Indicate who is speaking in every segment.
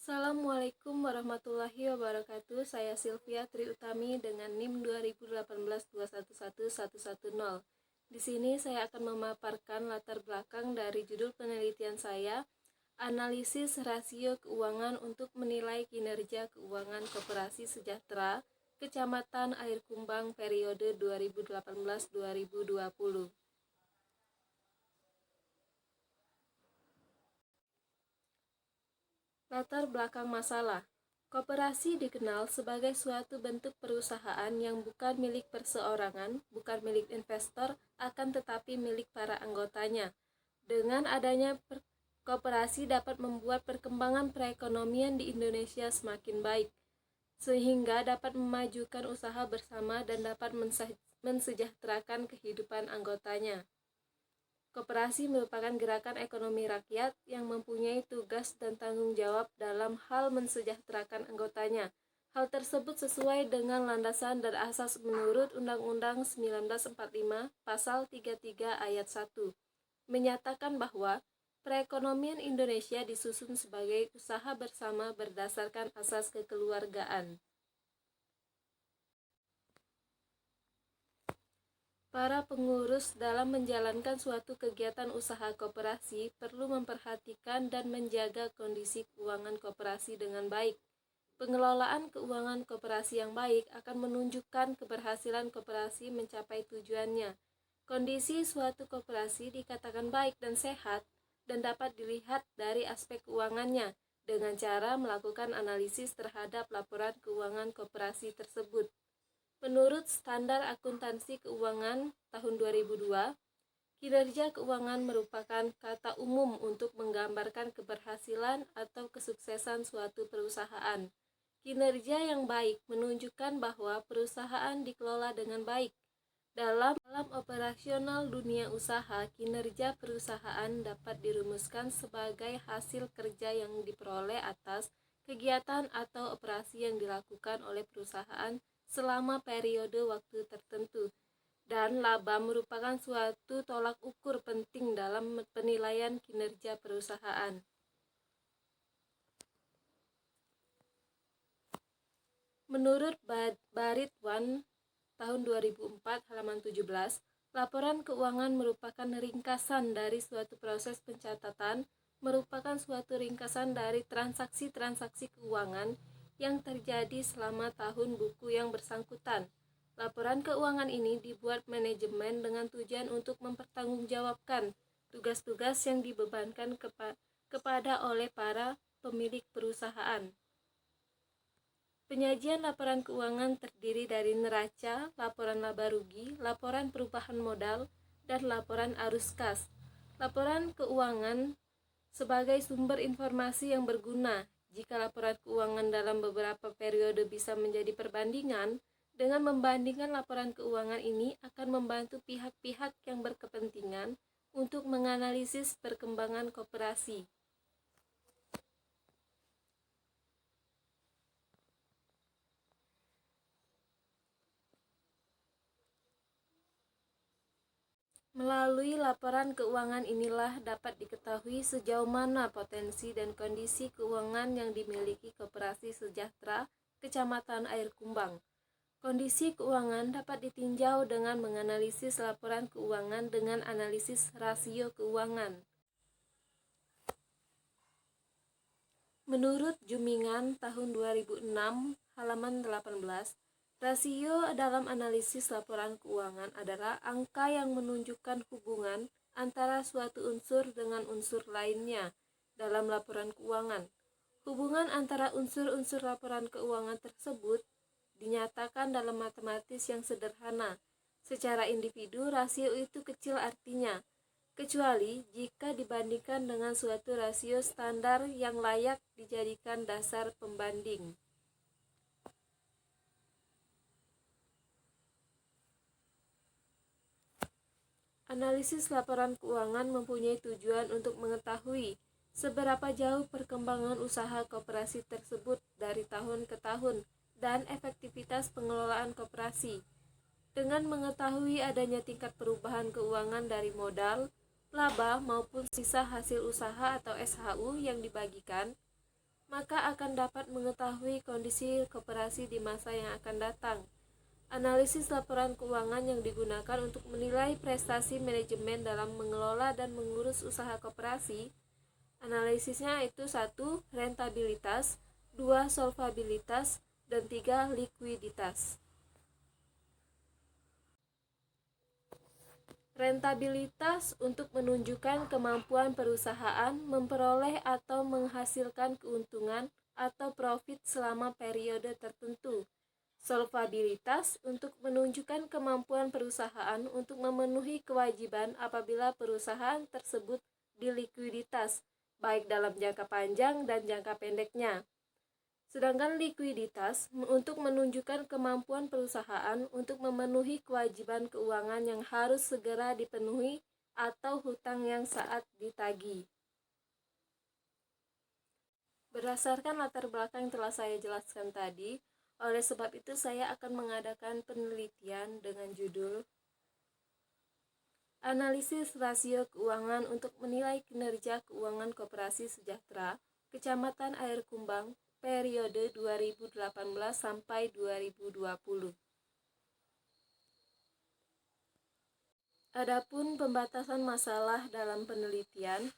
Speaker 1: Assalamualaikum warahmatullahi wabarakatuh. Saya Sylvia Triutami dengan NIM 2018 2111110. Di sini saya akan memaparkan latar belakang dari judul penelitian saya, Analisis Rasio Keuangan untuk Menilai Kinerja Keuangan Koperasi Sejahtera, Kecamatan Air Kumbang periode 2018-2020. Latar belakang masalah. Koperasi dikenal sebagai suatu bentuk perusahaan yang bukan milik perseorangan, bukan milik investor, akan tetapi milik para anggotanya. Dengan adanya koperasi dapat membuat perkembangan perekonomian di Indonesia semakin baik, sehingga dapat memajukan usaha bersama dan dapat mensejahterakan kehidupan anggotanya. Koperasi merupakan gerakan ekonomi rakyat yang mempunyai tugas dan tanggung jawab dalam hal mensejahterakan anggotanya. Hal tersebut sesuai dengan landasan dan asas menurut Undang-Undang 1945 Pasal 33 Ayat 1, menyatakan bahwa perekonomian Indonesia disusun sebagai usaha bersama berdasarkan asas kekeluargaan. Para pengurus dalam menjalankan suatu kegiatan usaha koperasi perlu memperhatikan dan menjaga kondisi keuangan koperasi dengan baik. Pengelolaan keuangan koperasi yang baik akan menunjukkan keberhasilan koperasi mencapai tujuannya. Kondisi suatu koperasi dikatakan baik dan sehat dan dapat dilihat dari aspek keuangannya dengan cara melakukan analisis terhadap laporan keuangan koperasi tersebut. Menurut Standar Akuntansi Keuangan tahun 2002, kinerja keuangan merupakan kata umum untuk menggambarkan keberhasilan atau kesuksesan suatu perusahaan. Kinerja yang baik menunjukkan bahwa perusahaan dikelola dengan baik. Dalam operasional dunia usaha, kinerja perusahaan dapat dirumuskan sebagai hasil kerja yang diperoleh atas kegiatan atau operasi yang dilakukan oleh perusahaan selama periode waktu tertentu, dan laba merupakan suatu tolak ukur penting dalam penilaian kinerja perusahaan. Menurut Baritwan tahun 2004 halaman 17, laporan keuangan merupakan ringkasan dari suatu proses pencatatan, merupakan suatu ringkasan dari transaksi-transaksi keuangan yang terjadi selama tahun buku yang bersangkutan. Laporan keuangan ini dibuat manajemen dengan tujuan untuk mempertanggungjawabkan tugas-tugas yang dibebankan kepada oleh para pemilik perusahaan. Penyajian laporan keuangan terdiri dari neraca, laporan laba rugi, laporan perubahan modal, dan laporan arus kas. Laporan keuangan sebagai sumber informasi yang berguna. Jika laporan keuangan dalam beberapa periode bisa menjadi perbandingan, dengan membandingkan laporan keuangan ini akan membantu pihak-pihak yang berkepentingan untuk menganalisis perkembangan koperasi. Melalui laporan keuangan inilah dapat diketahui sejauh mana potensi dan kondisi keuangan yang dimiliki Koperasi Sejahtera Kecamatan Air Kumbang. Kondisi keuangan dapat ditinjau dengan menganalisis laporan keuangan dengan analisis rasio keuangan. Menurut Jumingan tahun 2006 halaman 18, rasio dalam analisis laporan keuangan adalah angka yang menunjukkan hubungan antara suatu unsur dengan unsur lainnya dalam laporan keuangan. Hubungan antara unsur-unsur laporan keuangan tersebut dinyatakan dalam matematis yang sederhana. Secara individu, rasio itu kecil artinya, kecuali jika dibandingkan dengan suatu rasio standar yang layak dijadikan dasar pembanding. Analisis laporan keuangan mempunyai tujuan untuk mengetahui seberapa jauh perkembangan usaha koperasi tersebut dari tahun ke tahun dan efektivitas pengelolaan koperasi. Dengan mengetahui adanya tingkat perubahan keuangan dari modal, laba maupun sisa hasil usaha atau SHU yang dibagikan, maka akan dapat mengetahui kondisi koperasi di masa yang akan datang. Analisis laporan keuangan yang digunakan untuk menilai prestasi manajemen dalam mengelola dan mengurus usaha koperasi. Analisisnya itu 1. Rentabilitas, 2. Solvabilitas, dan 3. Likuiditas. Rentabilitas untuk menunjukkan kemampuan perusahaan memperoleh atau menghasilkan keuntungan atau profit selama periode tertentu. Solvabilitas untuk menunjukkan kemampuan perusahaan untuk memenuhi kewajiban apabila perusahaan tersebut dilikuiditas, baik dalam jangka panjang dan jangka pendeknya. Sedangkan likuiditas untuk menunjukkan kemampuan perusahaan untuk memenuhi kewajiban keuangan yang harus segera dipenuhi atau hutang yang saat ditagih. Berdasarkan latar belakang yang telah saya jelaskan tadi, oleh sebab itu saya akan mengadakan penelitian dengan judul Analisis Rasio Keuangan untuk Menilai Kinerja Keuangan Koperasi Sejahtera, Kecamatan Air Kumbang, periode 2018 sampai 2020. Adapun pembatasan masalah dalam penelitian.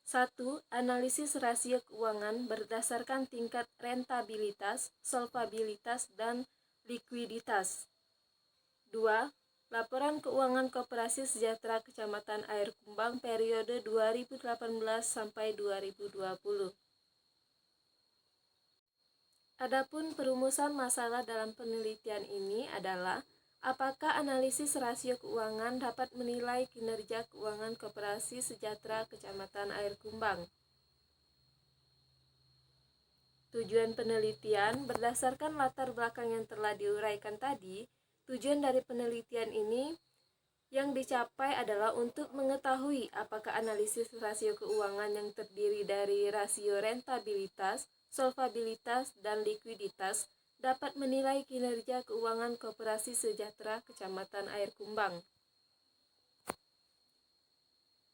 Speaker 1: 1. Analisis rasio keuangan berdasarkan tingkat rentabilitas, solvabilitas, dan likuiditas. 2. Laporan Keuangan Koperasi Sejahtera Kecamatan Air Kumbang periode 2018 sampai 2020. Adapun perumusan masalah dalam penelitian ini adalah apakah analisis rasio keuangan dapat menilai kinerja keuangan Koperasi Sejahtera Kecamatan Air Kumbang. Tujuan penelitian berdasarkan latar belakang yang telah diuraikan tadi, tujuan dari penelitian ini yang dicapai adalah untuk mengetahui apakah analisis rasio keuangan yang terdiri dari rasio rentabilitas, solvabilitas, dan likuiditas dapat menilai kinerja keuangan Koperasi Sejahtera Kecamatan Air Kumbang.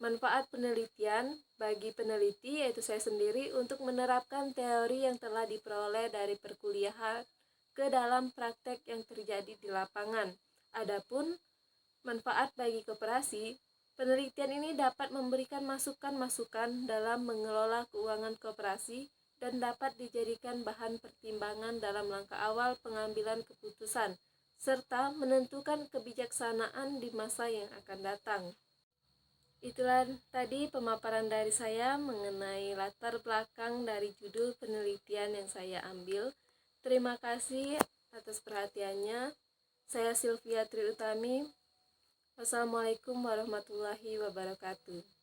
Speaker 1: Manfaat penelitian bagi peneliti, yaitu saya sendiri, untuk menerapkan teori yang telah diperoleh dari perkuliahan ke dalam praktek yang terjadi di lapangan. Adapun manfaat bagi koperasi, penelitian ini dapat memberikan masukan-masukan dalam mengelola keuangan koperasi dan dapat dijadikan bahan pertimbangan dalam langkah awal pengambilan keputusan, serta menentukan kebijaksanaan di masa yang akan datang. Itulah tadi pemaparan dari saya mengenai latar belakang dari judul penelitian yang saya ambil. Terima kasih atas perhatiannya. Saya Sylvia Triutami. Wassalamualaikum warahmatullahi wabarakatuh.